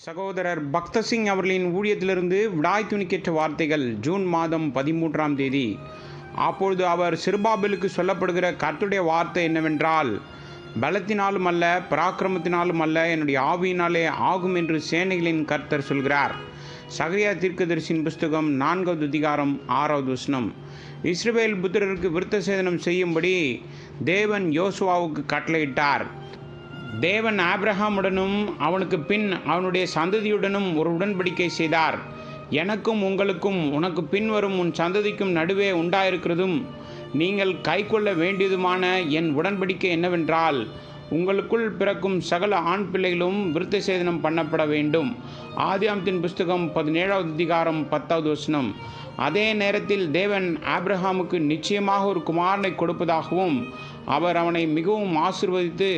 சகோதரர் பக்தசிங் அவர்களின் ஊழியத்திலிருந்து விடாய் துணிக்கேற்ற வார்த்தைகள் ஜூன் மாதம் 13ஆம் தேதி. அப்பொழுது அவர் செருபாபேலுக்கு சொல்லப்படுகிற கர்த்தருடைய வார்த்தை என்னவென்றால், பலத்தினாலும் அல்ல, பராக்கிரமத்தினாலும் அல்ல, என்னுடைய ஆவியினாலே ஆகும் என்று சேனைகளின் கர்த்தர் சொல்கிறார். சகரியா தீர்க்கதரிசியின் புஸ்தகம் 4வது அதிகாரம் 6வது வசனம். இஸ்ரவேல் புத்திரருக்கு விருத்த சேதனம் செய்யும்படி தேவன் யோசுவாவுக்கு கட்டளையிட்டார். தேவன் ஆபிரகாமுடனும் அவனுக்கு பின் அவனுடைய சந்ததியுடனும் ஒரு உடன்படிக்கை செய்தார். எனக்கும் உங்களுக்கும் உனக்கு பின்வரும் உன் சந்ததிக்கும் நடுவே உண்டாயிருக்கிறதும் நீங்கள் கைக்கொள்ள வேண்டியதுமான என் உடன்படிக்கை என்னவென்றால், உங்களுக்குள் பிறக்கும் சகல ஆண் பிள்ளைகளும் விருத்த சேதனம் பண்ணப்பட வேண்டும். ஆதியாகமத்தின் புஸ்தகம் 17வது அதிகாரம் 10வது வசனம். அதே நேரத்தில் தேவன் ஆபிரகாமுக்கு நிச்சயமாக ஒரு குமாரனை கொடுப்பதாகவும் அவர் அவனை மிகவும் ஆசீர்வதித்து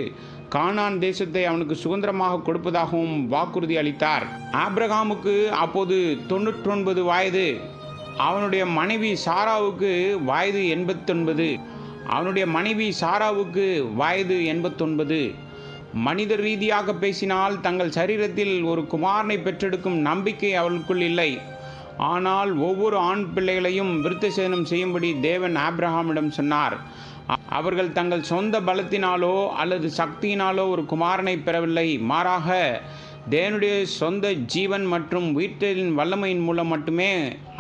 கானான் தேசத்தை அவனுக்கு சுதந்திரமாக கொடுப்பதாகவும் வாக்குறுதி அளித்தார். ஆபிரகாமுக்கு அப்போது 99 வயது. அவனுடைய மனைவி சாராவுக்கு வயது 89. மனித ரீதியாக பேசினால் தங்கள் சரீரத்தில் ஒரு குமாரனை பெற்றெடுக்கும் நம்பிக்கை அவளுக்குள் இல்லை. ஆனால் ஒவ்வொரு ஆண் பிள்ளைகளையும் விருத்த சேதனம் செய்யும்படி தேவன் ஆபிரகாமிடம் சொன்னார். அவர்கள் தங்கள் சொந்த பலத்தினாலோ அல்லது சக்தியினாலோ ஒரு குமாரனை பெறவில்லை. மாறாக தேவனுடைய சொந்த ஜீவன் மற்றும் உயிர்த்தெழுதலின் வல்லமையின் மூலம் மட்டுமே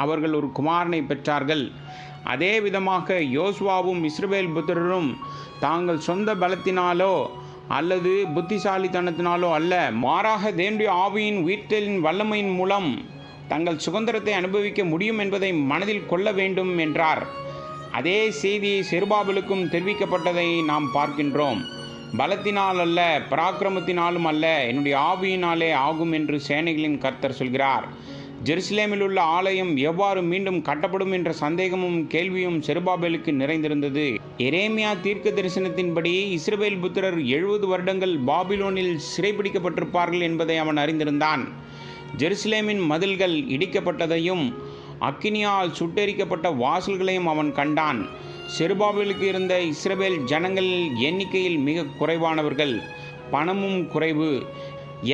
அவர்கள் ஒரு குமாரனை பெற்றார்கள். அதே விதமாக யோசுவாவும் இஸ்ரவேல் புத்திரரும் தாங்கள் சொந்த பலத்தினாலோ அல்லது புத்திசாலித்தனத்தினாலோ அல்ல, மாறாக தேவனுடைய ஆவியின் உயிர்த்தெழுதலின் வல்லமையின் மூலம் தங்கள் சுதந்திரத்தை அனுபவிக்க முடியும் என்பதை மனதில் கொள்ள வேண்டும் என்றார். அதே செய்தி செருபாபேலுக்கும் தெரிவிக்கப்பட்டதை நாம் பார்க்கின்றோம். பலத்தினால் அல்ல, பராக்கிரமத்தினாலும் அல்ல, என்னுடைய ஆவியினாலே ஆகும் என்று சேனைகளின் கர்த்தர் சொல்கிறார். ஜெருசலேமில் உள்ள ஆலயம் எவ்வாறு மீண்டும் கட்டப்படும் என்ற சந்தேகமும் கேள்வியும் செருபாபேலுக்கு நிறைந்திருந்தது. எரேமியா தீர்க்க தரிசனத்தின்படி இஸ்ரவேல் புத்திரர் 70 வருடங்கள் பாபிலோனில் சிறைபிடிக்கப்பட்டிருப்பார்கள் என்பதை அவன் அறிந்திருந்தான். ஜெருசலேமின் மதில்கள் இடிக்கப்பட்டதையும் அக்கினியால் சுட்டெரிக்கப்பட்ட வாசல்களையும் அவன் கண்டான். செருபாபேலுக்கு இருந்த இஸ்ரவேல் ஜனங்கள் எண்ணிக்கையில் மிக குறைவானவர்கள், பணமும் குறைவு,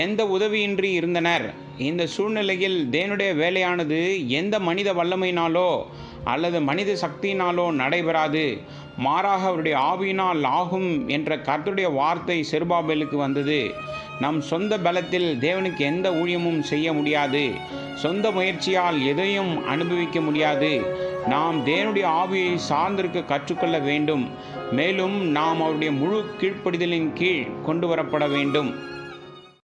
எந்த உதவியின்றி இருந்தனர். இந்த சூழ்நிலையில் தேவனுடைய வேலையானது எந்த மனித வல்லமையினாலோ அல்லது மனித சக்தியினாலோ நடைபெறாது, மாறாக அவருடைய ஆவியினால் ஆகும் என்ற கர்த்தருடைய வார்த்தை செருபாபேலுக்கு வந்தது. நம் சொந்த பலத்தில் தேவனுக்கு எந்த ஊழியமும் செய்ய முடியாது. சொந்த முயற்சியால் எதையும் அனுபவிக்க முடியாது. நாம் தேவனுடைய ஆவியை சார்ந்திருக்க கற்றுக்கொள்ள வேண்டும். மேலும் நாம் அவருடைய முழு கீழ்ப்படிதலின் கீழ் கொண்டு வரப்பட வேண்டும்.